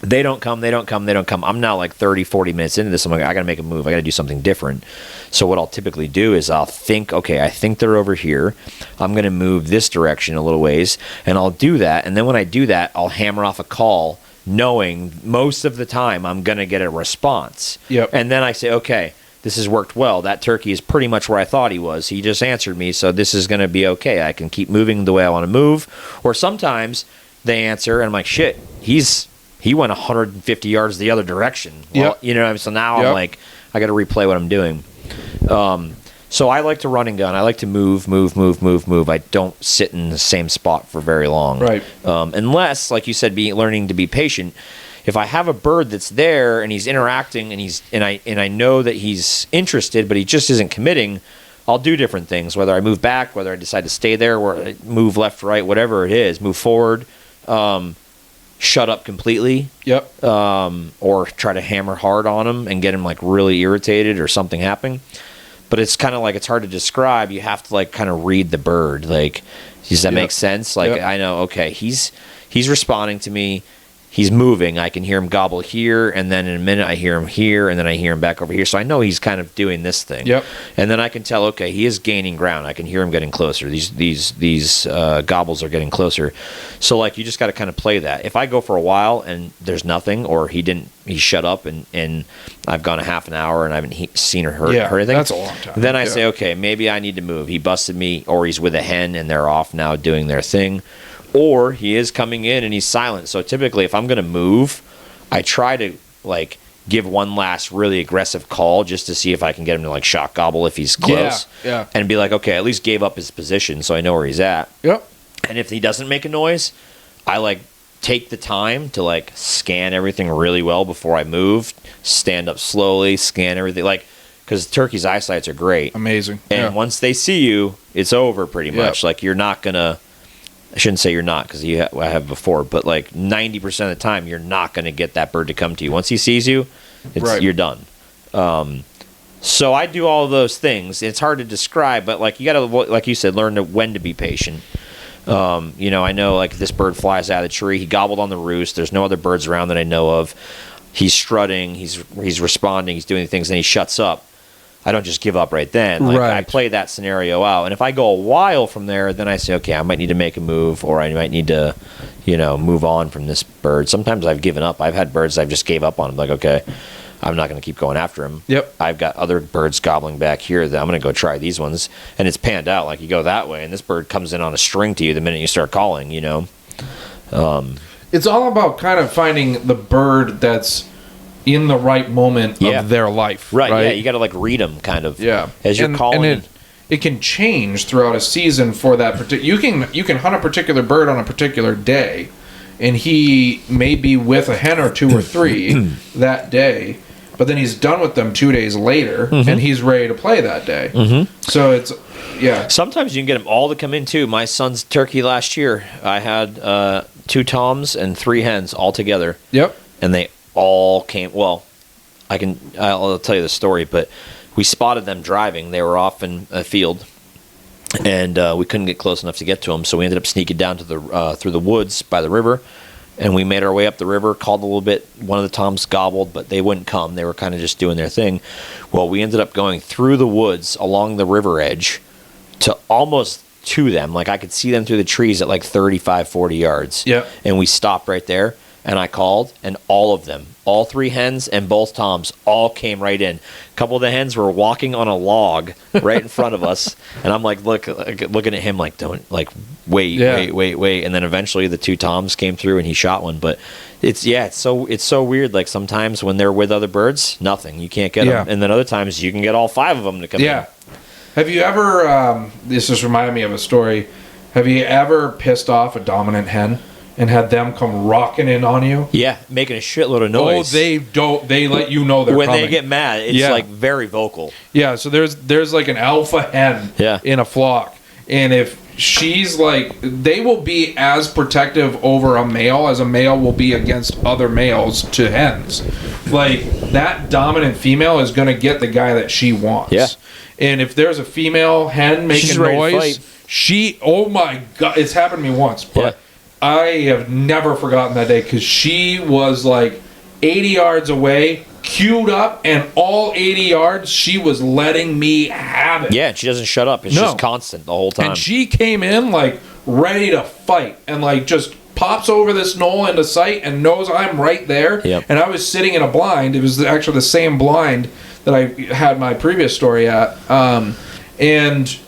they don't come. I'm now like 30, 40 minutes into this. I'm like, I got to make a move. I got to do something different. So what I'll typically do is I'll think, okay, I think they're over here. I'm going to move this direction a little ways, and I'll do that. And then when I do that, I'll hammer off a call, knowing most of the time I'm going to get a response. And then I say, okay, this has worked well. That turkey is pretty much where I thought he was. He just answered me, so this is going to be okay. I can keep moving the way I want to move. Or sometimes they answer, and I'm like, shit, he went 150 yards the other direction. Well, you know what I mean? So now I'm like, I got to replay what I'm doing. So I like to run and gun. I like to move. I don't sit in the same spot for very long. Right. Unless, like you said, learning to be patient. If I have a bird that's there and he's interacting and I know that he's interested, but he just isn't committing, I'll do different things. Whether I move back, whether I decide to stay there, or I move left, right, whatever it is, move forward. Shut up completely. Or try to hammer hard on him and get him like really irritated or something happening. But it's kind of like, it's hard to describe. You have to like kind of read the bird. Like, does that make sense? Like, I know, okay, he's responding to me. He's moving. I can hear him gobble here, and then in a minute I hear him here, and then I hear him back over here. So I know he's kind of doing this thing. And then I can tell, okay, he is gaining ground. I can hear him getting closer. These gobbles are getting closer. So like, you just got to kind of play that. If I go for a while and there's nothing, or he shut up, and I've gone a half an hour and I haven't seen or heard anything, that's a long time. Then I say, okay, maybe I need to move. He busted me, or he's with a hen and they're off now doing their thing. Or he is coming in and he's silent. So typically, if I'm going to move, I try to like give one last really aggressive call just to see if I can get him to like shock gobble if he's close. And be like, okay, at least gave up his position so I know where he's at. And if he doesn't make a noise, I like take the time to like scan everything really well before I move, stand up slowly, scan everything, like, because turkeys' eyesights are great. Amazing. And once they see you, it's over pretty much. Like, you're not going to, I shouldn't say you're not, because I have before, but like 90% of the time, you're not going to get that bird to come to you. Once he sees you, you're done. So I do all of those things. It's hard to describe, but like, you got to, like you said, learn when to be patient. I know like this bird flies out of the tree. He gobbled on the roost. There's no other birds around that I know of. He's strutting. He's responding. He's doing things, and he shuts up. I don't just give up right then. Like, I play that scenario out. And if I go a while from there, then I say, okay, I might need to make a move, or I might need to, move on from this bird. Sometimes I've given up. I've had birds I've just gave up on. Like, okay, I'm not going to keep going after him. I've got other birds gobbling back here that I'm going to go try these ones. And it's panned out. Like, you go that way, and this bird comes in on a string to you the minute you start calling, It's all about kind of finding the bird that's in the right moment of their life. Right, yeah. You got to like read them kind of. As you're calling. And it can change throughout a season for that particular. You can hunt a particular bird on a particular day, and he may be with a hen or two or three that day, but then he's done with them 2 days later, and he's ready to play that day. So it's, Sometimes you can get them all to come in too. My son's turkey last year, I had 2 toms and 3 hens all together. And they all came, well, I'll tell you the story, but we spotted them driving. They were off in a field, and we couldn't get close enough to get to them, so we ended up sneaking down to the through the woods by the river, and we made our way up the river, called a little bit. One of the toms gobbled, but they wouldn't come. They were kind of just doing their thing. Well, we ended up going through the woods along the river edge to almost to them. Like, I could see them through the trees at like 35, 40 yards. Yeah. And we stopped right there, and I called, and all of them, all 3 hens and both toms, all came right in. A couple of the hens were walking on a log right in front of us, and I'm like, looking at him like, don't, like, wait. And then eventually the 2 toms came through, and he shot one. But it's so weird. Like, sometimes when they're with other birds, nothing, you can't get them, and then other times you can get all 5 of them to come in. Have you ever? This just reminded me of a story. Have you ever pissed off a dominant hen and had them come rocking in on you? Yeah, making a shitload of noise. Oh, they don't. They let you know they're when coming. they get mad. It's like very vocal. Yeah. So there's like an alpha hen in a flock, and if she's like, they will be as protective over a male as a male will be against other males to hens. Like, that dominant female is going to get the guy that she wants. Yeah. And if there's a female hen making noise, oh my God, it's happened to me once, but I have never forgotten that day, because she was like 80 yards away, queued up, and all 80 yards she was letting me have it. Yeah, and she doesn't shut up. It's just constant the whole time. And she came in like ready to fight, and like just pops over this knoll into sight and knows I'm right there. Yep. And I was sitting in a blind. It was actually the same blind that I had my previous story at. And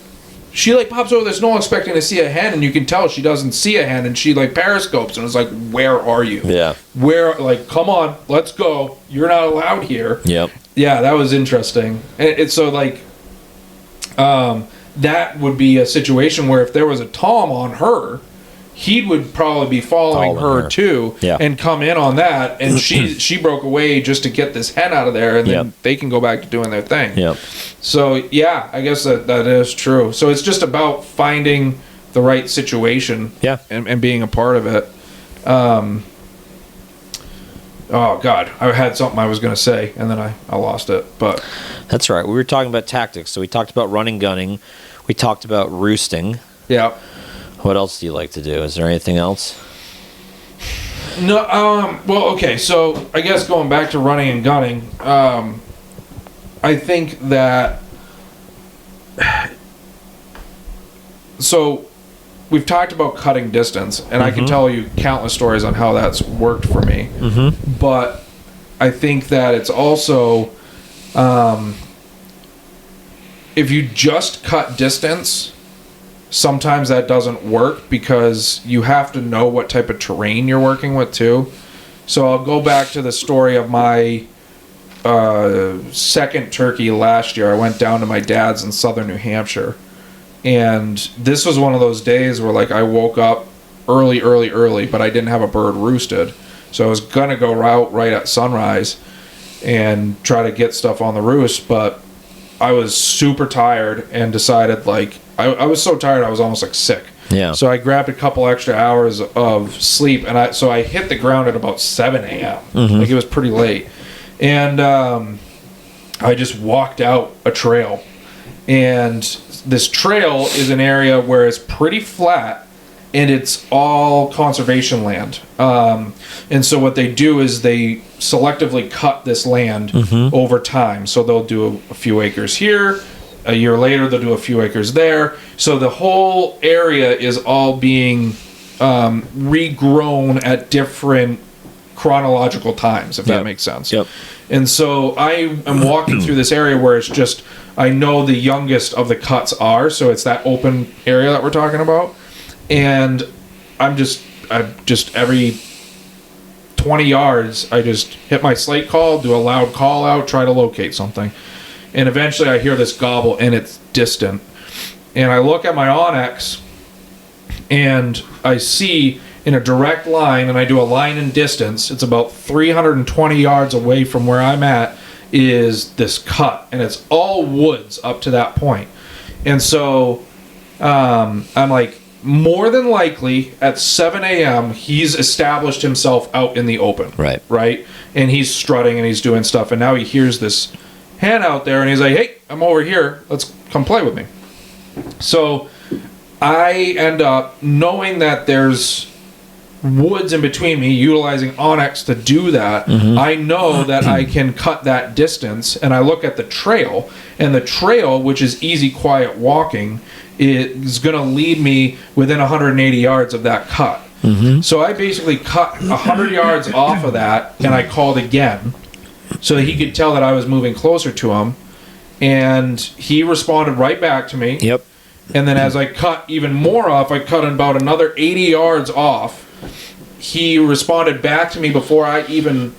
she like pops over this knoll expecting to see a hen, and you can tell she doesn't see a hen, and she like periscopes and is like, where are you? Yeah. Where, like, come on, let's go. You're not allowed here. Yep. Yeah, that was interesting. And it's so like, that would be a situation where if there was a tom on her, he would probably be following her too, and come in on that, and she broke away just to get this hen out of there, and then they can go back to doing their thing. Yep. So yeah, I guess that is true. So it's just about finding the right situation, and being a part of it. Oh God, I had something I was going to say, and then I lost it. But that's right. We were talking about tactics, so we talked about running, gunning. We talked about roosting. Yeah. What else do you like to do? Is there anything else? No. Well, okay. So I guess going back to running and gunning, I think that. So we've talked about cutting distance, and I can tell you countless stories on how that's worked for me. Mm-hmm. But I think that it's also, if you just cut distance, sometimes that doesn't work, because you have to know what type of terrain you're working with too. So I'll go back to the story of my second turkey last year. I went down to my dad's in southern New Hampshire, and this was one of those days where like I woke up early, but I didn't have a bird roosted, so I was gonna go out right at sunrise and try to get stuff on the roost, but I was super tired and decided, like, I was so tired I was almost like sick. Yeah. So I grabbed a couple extra hours of sleep, and I hit the ground at about 7 a.m. Mm-hmm. Like, it was pretty late. And I just walked out a trail. And this trail is an area where it's pretty flat, and it's all conservation land. And so what they do is they selectively cut this land over time. So they'll do a few acres here. A year later, they'll do a few acres there. So the whole area is all being regrown at different chronological times, if that makes sense. Yep. And so I am walking through this area where it's just, I know the youngest of the cuts are, so it's that open area that we're talking about. And I just every 20 yards, I just hit my slate call, do a loud call out, try to locate something. And eventually I hear this gobble, and it's distant. And I look at my Onyx, and I see in a direct line, and I do a line in distance, it's about 320 yards away from where I'm at, is this cut. And it's all woods up to that point. And so I'm like, more than likely at 7 a.m. he's established himself out in the open. Right? And he's strutting and he's doing stuff, and now he hears this hen out there and he's like, hey, I'm over here. Let's come play with me. So I end up knowing that there's woods in between me, utilizing Onyx to do that. I know that I can cut that distance, and I look at the trail, and the trail, which is easy, quiet walking, is going to lead me within 180 yards of that cut. So I basically cut 100 yards off of that, and I called again so that he could tell that I was moving closer to him, and he responded right back to me. And then as I cut even more off, I cut about another 80 yards off. He responded back to me before I even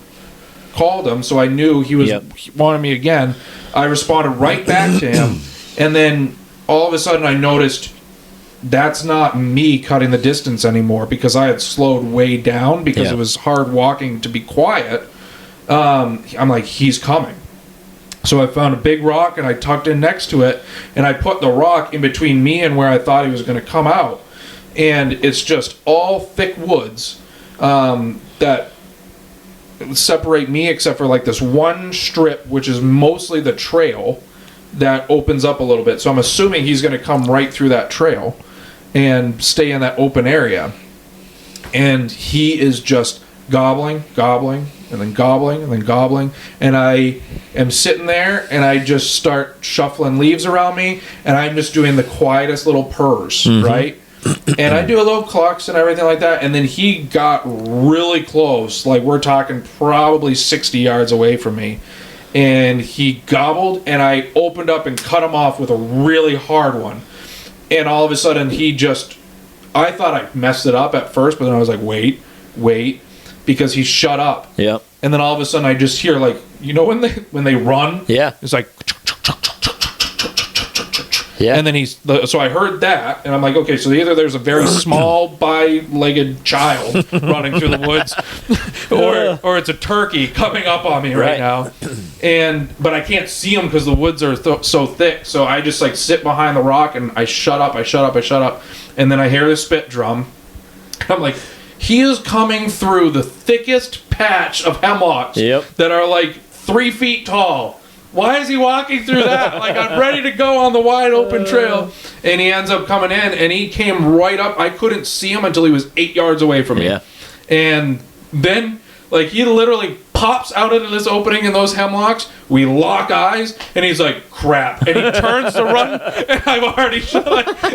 called him, so I knew he was he wanted me again. I responded right back to him, and then all of a sudden I noticed that's not me cutting the distance anymore, because I had slowed way down because it was hard walking to be quiet. I'm like, he's coming. So I found a big rock and I tucked in next to it, and I put the rock in between me and where I thought he was going to come out. And it's just all thick woods that separate me, except for like this one strip, which is mostly the trail that opens up a little bit. So I'm assuming he's going to come right through that trail and stay in that open area. And he is just gobbling, and then gobbling, and then gobbling. And I am sitting there, and I just start shuffling leaves around me, and I'm just doing the quietest little purrs, right? And I do a little clucks and everything like that, and then he got really close. Like, we're talking probably 60 yards away from me. And he gobbled, and I opened up and cut him off with a really hard one. And all of a sudden, I thought I messed it up at first, but then I was like, wait, because he shut up. And then all of a sudden, I just hear, like, you know when they run? It's like... And then so I heard that, and I'm like, okay, so either there's a very small, bi-legged child running through the woods, or it's a turkey coming up on me right now. But I can't see him because the woods are so thick. So I just like sit behind the rock and I shut up, and then I hear the spit drum. I'm like, he is coming through the thickest patch of hemlocks that are like 3 feet tall. Why is he walking through that? Like, I'm ready to go on the wide open trail. And he ends up coming in, and he came right up. I couldn't see him until he was 8 yards away from me. And then, like, he literally pops out into this opening in those hemlocks. We lock eyes, and he's like, crap. And he turns to run, and I've already shot.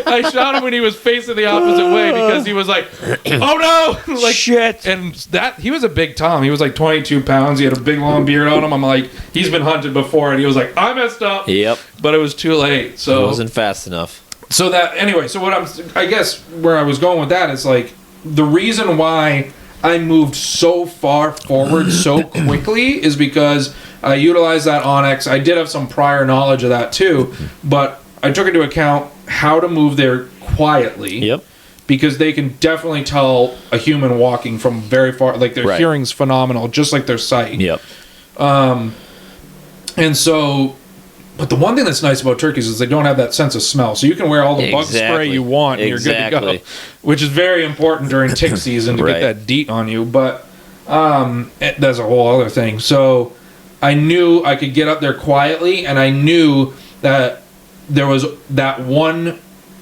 I shot him when he was facing the opposite way, because he was like, oh no! Like, shit. And he was a big Tom. He was like 22 pounds. He had a big long beard on him. I'm like, he's been hunted before, and he was like, I messed up. But it was too late. So it wasn't fast enough. So I guess where I was going with that is like, the reason why I moved so far forward so quickly is because I utilized that Onyx. I did have some prior knowledge of that too, but I took into account how to move there quietly. Because they can definitely tell a human walking from very far. Like, their hearing's phenomenal, just like their sight. And so, but the one thing that's nice about turkeys is they don't have that sense of smell. So you can wear all the bug spray you want, and you're good to go. Which is very important during tick season to get that DEET on you. But that's a whole other thing. So I knew I could get up there quietly, and I knew that there was that one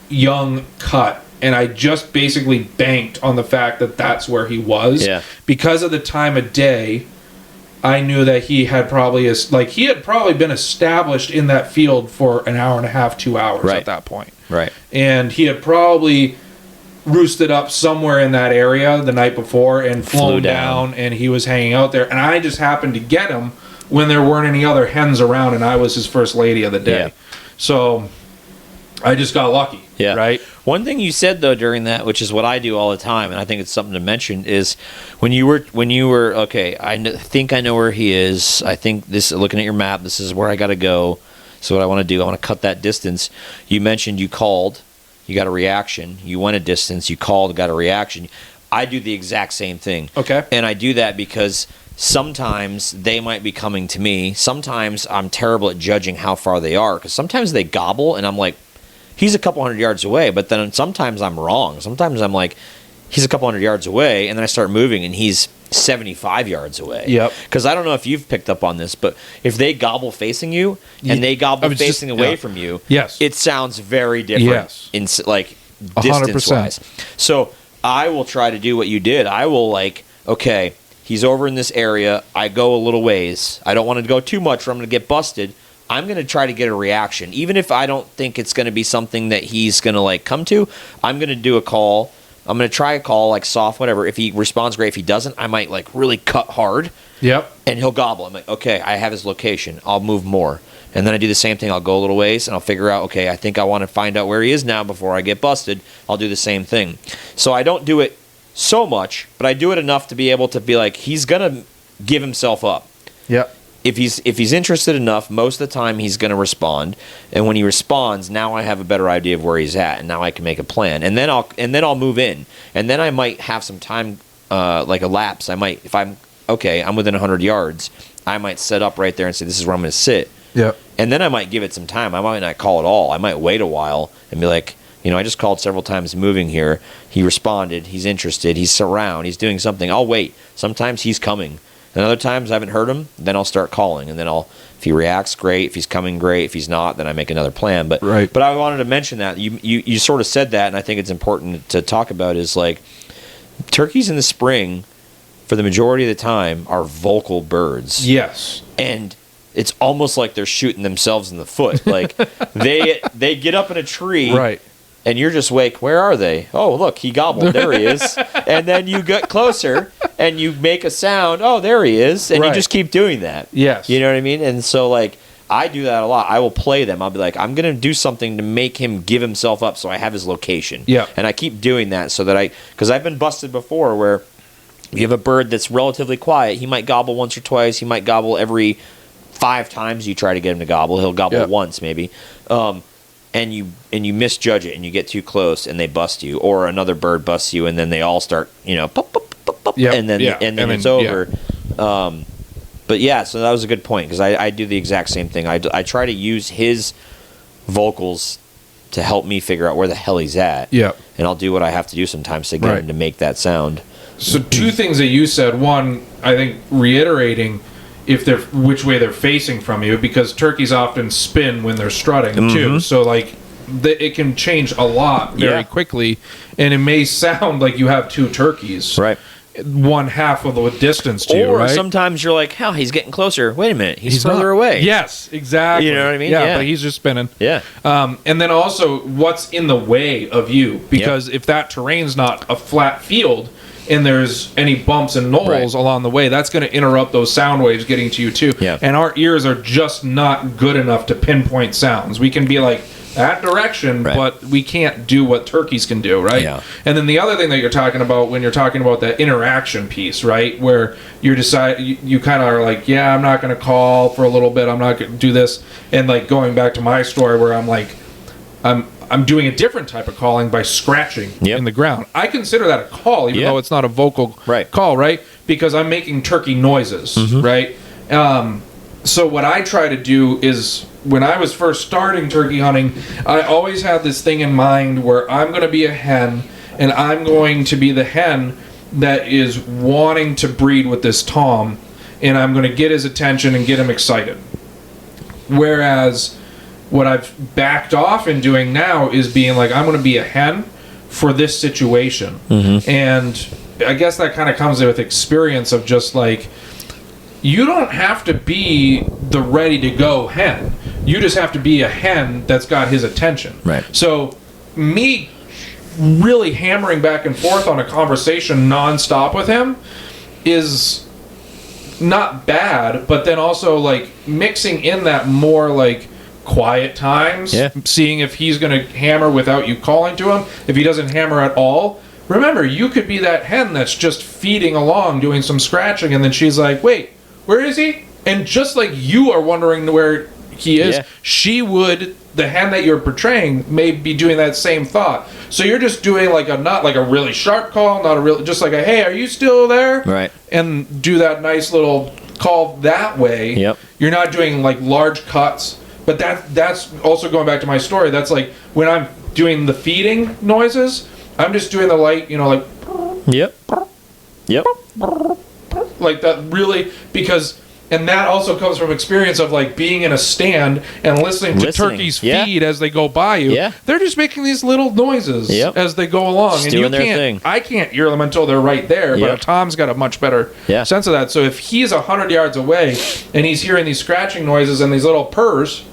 young cut, and I just basically banked on the fact that that's where he was. Because of the time of day, I knew that he had probably been established in that field for an hour and a half, 2 hours at that point. And he had probably roosted up somewhere in that area the night before and flown down, and he was hanging out there. And I just happened to get him when there weren't any other hens around, and I was his first lady of the day. So I just got lucky. Right. One thing you said though during that, which is what I do all the time, and I think it's something to mention, is when you were okay. Think I know where he is. I think this. Looking at your map, this is where I got to go. So what I want to do, I want to cut that distance. You mentioned you called, you got a reaction. You went a distance, you called, got a reaction. I do the exact same thing. And I do that because sometimes they might be coming to me. Sometimes I'm terrible at judging how far they are, because sometimes they gobble, and I'm like, he's a couple hundred yards away, but then sometimes I'm wrong. Sometimes I'm like, he's a couple hundred yards away, and then I start moving, and he's 75 yards away. Yep. Because I don't know if you've picked up on this, but if they gobble facing you and they gobble facing away from you, yes, it sounds very different. Yes. In like distance-wise. So I will try to do what you did. I will like, okay, he's over in this area. I go a little ways. I don't want to go too much or I'm going to get busted. I'm going to try to get a reaction. Even if I don't think it's going to be something that he's going to like come to, I'm going to do a call. I'm going to try a call, like soft, whatever. If he responds great, if he doesn't, I might like really cut hard. Yep. And he'll gobble. I'm like, okay, I have his location. I'll move more. And then I do the same thing. I'll go a little ways and I'll figure out, okay, I think I want to find out where he is now before I get busted. I'll do the same thing. So I don't do it so much, but I do it enough to be able to be like, he's going to give himself up. Yep. If he's interested enough, most of the time he's going to respond. And when he responds, now I have a better idea of where he's at, and now I can make a plan. And then I'll move in, and then I might have some time, like a lapse. I might, if I'm within 100 yards, I might set up right there and say, this is where I'm going to sit. Yep. And then I might give it some time. I might not call at all. I might wait a while and be like, I just called several times moving here. He responded. He's interested. He's around. He's doing something. I'll wait. Sometimes he's coming. And other times I haven't heard him, then I'll start calling. And then if he reacts, great. If he's coming, great. If he's not, then I make another plan. But I wanted to mention that. You sort of said that, and I think it's important to talk about is like turkeys in the spring, for the majority of the time, are vocal birds. Yes. And it's almost like they're shooting themselves in the foot. Like they get up in a tree. Right. And you're just like, where are they? Oh, look, he gobbled. There he is. And then you get closer and you make a sound. Oh, there he is. And you just keep doing that. Yes. You know what I mean? And so, like, I do that a lot. I will play them. I'll be like, I'm going to do something to make him give himself up so I have his location. Yeah. And I keep doing that so that because I've been busted before where you have a bird that's relatively quiet. He might gobble once or twice. He might gobble every 5 times you try to get him to gobble. He'll gobble once maybe. And you misjudge it and you get too close and they bust you, or another bird busts you and then they all start pop, pop, pop, pop, and then it's over. But yeah, so that was a good point because I do the exact same thing. I try to use his vocals to help me figure out where the hell he's at. Yeah, and I'll do what I have to do sometimes to get him to make that sound. So 2 things that you said. One, I think reiterating which way they're facing from you, because turkeys often spin when they're strutting too. So like it can change a lot very quickly, and it may sound like you have 2 turkeys, right? One half of the distance to you, right? Or sometimes you're like, hell, he's getting closer. Wait a minute, he's further away. Yes, exactly. You know what I mean? Yeah, but he's just spinning. Yeah. And then also, what's in the way of you? Because if that terrain's not a flat field, and there's any bumps and knolls along the way, that's going to interrupt those sound waves getting to you too. Yeah. And our ears are just not good enough to pinpoint sounds. We can be like that direction, but we can't do what turkeys can do, right? Yeah. And then the other thing that you're talking about when you're talking about that interaction piece, right, where you kind of are like, yeah, I'm not going to call for a little bit, I'm not going to do this, and like going back to my story where I'm like, I'm doing a different type of calling by scratching in the ground. I consider that a call, even though it's not a vocal call, right? Because I'm making turkey noises, right? So what I try to do is, when I was first starting turkey hunting, I always had this thing in mind where I'm going to be a hen, and I'm going to be the hen that is wanting to breed with this tom, and I'm going to get his attention and get him excited. Whereas what I've backed off in doing now is being like, I'm going to be a hen for this situation. And I guess that kind of comes with experience of just like, you don't have to be the ready to go hen. You just have to be a hen that's got his attention. Right. So me really hammering back and forth on a conversation nonstop with him is not bad, but then also like mixing in that more like quiet times, seeing if he's going to hammer without you calling to him. If he doesn't hammer at all, remember, you could be that hen that's just feeding along, doing some scratching, and then she's like, wait, where is he? And just like you are wondering where he is, the hen that you're portraying may be doing that same thought. So you're just doing like not like a really sharp call, just like a, hey, are you still there? Right. And do that nice little call that way. Yep. You're not doing like large cuts, But that's also going back to my story. That's like when I'm doing the feeding noises, I'm just doing the light, like. Yep. Like that really, because, and that also comes from experience of like being in a stand and listening to turkeys feed as they go by you. Yeah. They're just making these little noises as they go along. Just and doing their thing. I can't hear them until they're right there, but Tom's got a much better sense of that. So if he's 100 yards away and he's hearing these scratching noises and these little purrs,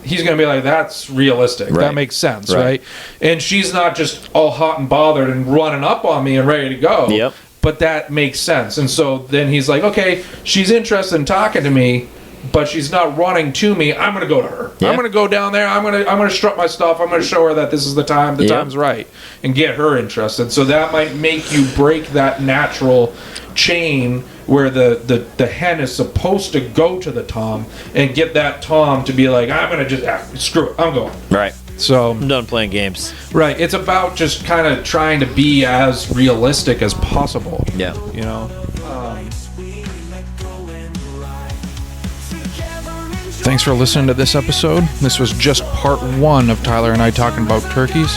he's going to be like, that's realistic. Right. That makes sense, right? And she's not just all hot and bothered and running up on me and ready to go. Yep. But that makes sense. And so then he's like, okay, she's interested in talking to me, but she's not running to me. I'm going to go to her. I'm going to go down there. I'm going to strut my stuff. I'm going to show her that this is the time. The time's right. And get her interested. So that might make you break that natural chain where the hen is supposed to go to the tom and get that tom to be like, I'm going to just, screw it. I'm going. Right. So I'm done playing games. Right. It's about just kind of trying to be as realistic as possible. Yeah. Thanks for listening to this episode. This was just part 1 of Tyler and I talking about turkeys.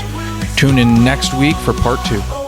Tune in next week for part 2.